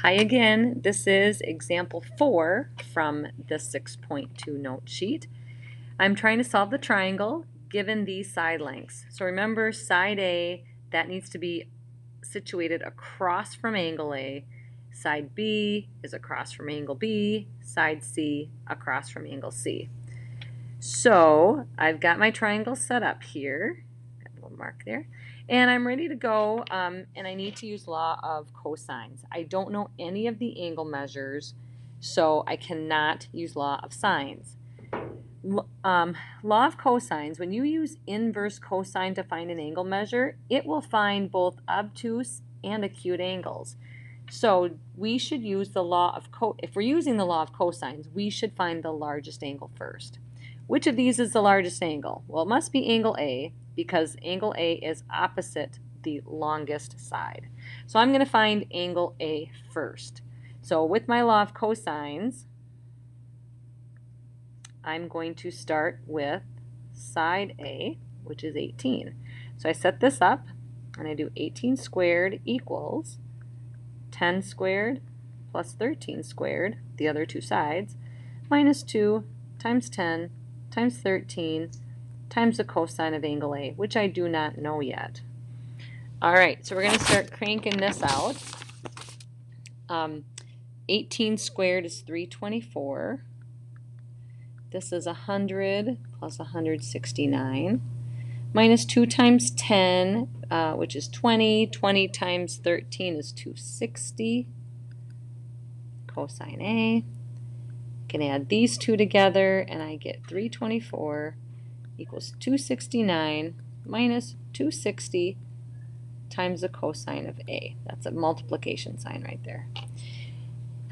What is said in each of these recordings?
Hi again, this is example 4 from the 6.2 note sheet. I'm trying to solve the triangle given these side lengths. So remember, side A, that needs to be situated across from angle A. Side B is across from angle B. Side C across from angle C. So I've got my triangle set up here. Got a little mark there. And I'm ready to go, and I need to use law of cosines. I don't know any of the angle measures, so I cannot use law of sines. Law of cosines, when you use inverse cosine to find an angle measure, it will find both obtuse and acute angles. So we should use the law of if we're using the law of cosines, we should find the largest angle first. Which of these is the largest angle? Well, it must be angle A, because angle A is opposite the longest side. So I'm going to find angle A first. So with my law of cosines, I'm going to start with side A, which is 18. So I set this up, and I do 18 squared equals 10 squared plus 13 squared, the other two sides, minus 2 times 10 times 13 times the cosine of angle A, which I do not know yet. All right, so we're going to start cranking this out. 18 squared is 324. This is 100 plus 169. Minus 2 times 10, which is 20. 20 times 13 is 260. Cosine A. Can add these two together, and I get 324 equals 269 minus 260 times the cosine of A. That's a multiplication sign right there.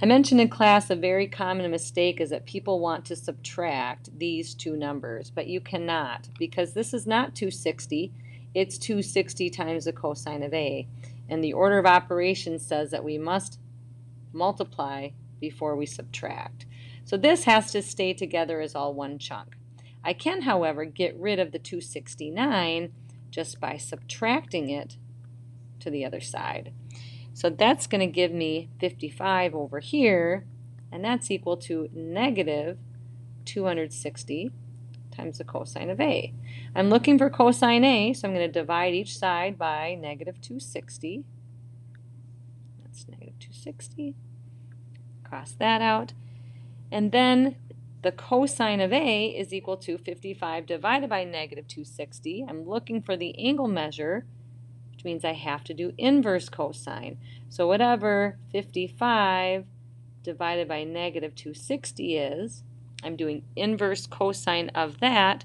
I mentioned in class a very common mistake is that people want to subtract these two numbers, but you cannot, because this is not 260, it's 260 times the cosine of A. And the order of operations says that we must multiply before we subtract. So this has to stay together as all one chunk. I can, however, get rid of the 269 just by subtracting it to the other side. So that's going to give me 55 over here, and that's equal to negative 260 times the cosine of A. I'm looking for cosine A, so I'm going to divide each side by negative 260. That's negative 260. Cross that out. And then the cosine of A is equal to 55 divided by negative 260. I'm looking for the angle measure, which means I have to do inverse cosine. So whatever 55 divided by negative 260 is, I'm doing inverse cosine of that,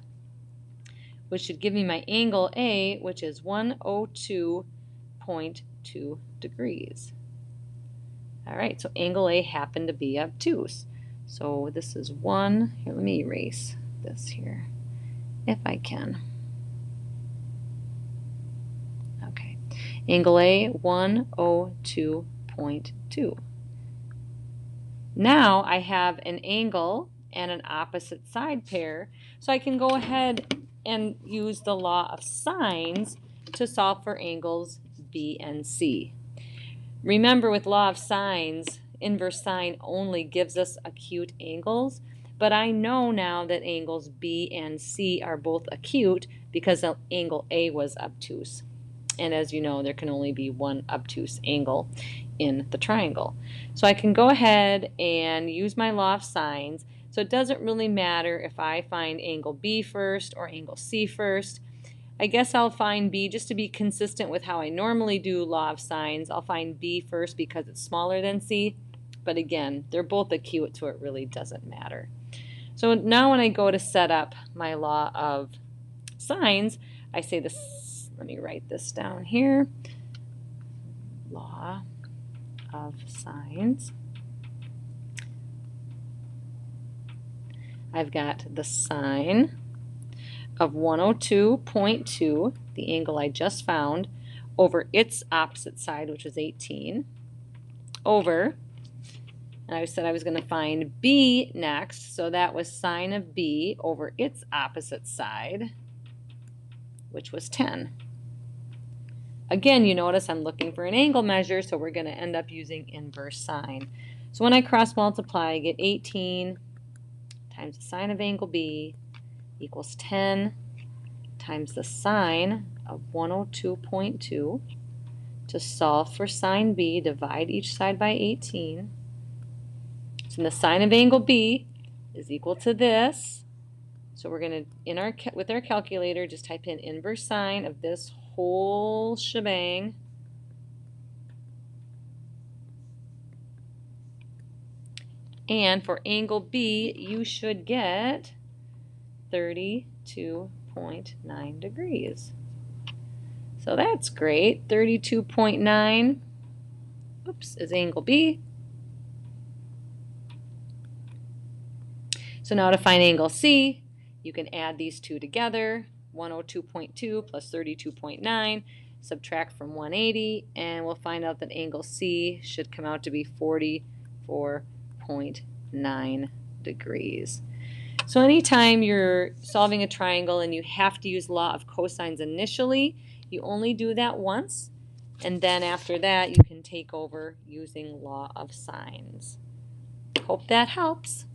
which should give me my angle A, which is 102.2 degrees. All right, so angle A happened to be obtuse. So this is 1, here, let me erase this here, if I can. Okay, angle A, 102.2. Now I have an angle and an opposite side pair, so I can go ahead and use the law of sines to solve for angles B and C. Remember, with law of sines, inverse sine only gives us acute angles, but I know now that angles B and C are both acute because angle A was obtuse. And as you know, there can only be one obtuse angle in the triangle. So I can go ahead and use my law of sines. So it doesn't really matter if I find angle B first or angle C first. I guess I'll find B just to be consistent with how I normally do law of sines. I'll find B first because it's smaller than C. But again, they're both acute, so it really doesn't matter. So now when I go to set up my law of sines, I say this, let me write this down here. Law of sines. I've got the sine of 102.2, the angle I just found, over its opposite side, which is 18, over, and I said I was going to find B next, so that was sine of B over its opposite side, which was 10. Again, you notice I'm looking for an angle measure, so we're going to end up using inverse sine. So when I cross multiply, I get 18 times the sine of angle B equals 10 times the sine of 102.2. To solve for sine B, divide each side by 18. So the sine of angle B is equal to this. So we're going to, with our calculator, just type in inverse sine of this whole shebang. And for angle B, you should get 32.9 degrees. So that's great. 32.9, is angle B. So now to find angle C, you can add these two together, 102.2 plus 32.9, subtract from 180, and we'll find out that angle C should come out to be 44.9 degrees. So anytime you're solving a triangle and you have to use law of cosines initially, you only do that once, and then after that you can take over using law of sines. Hope that helps.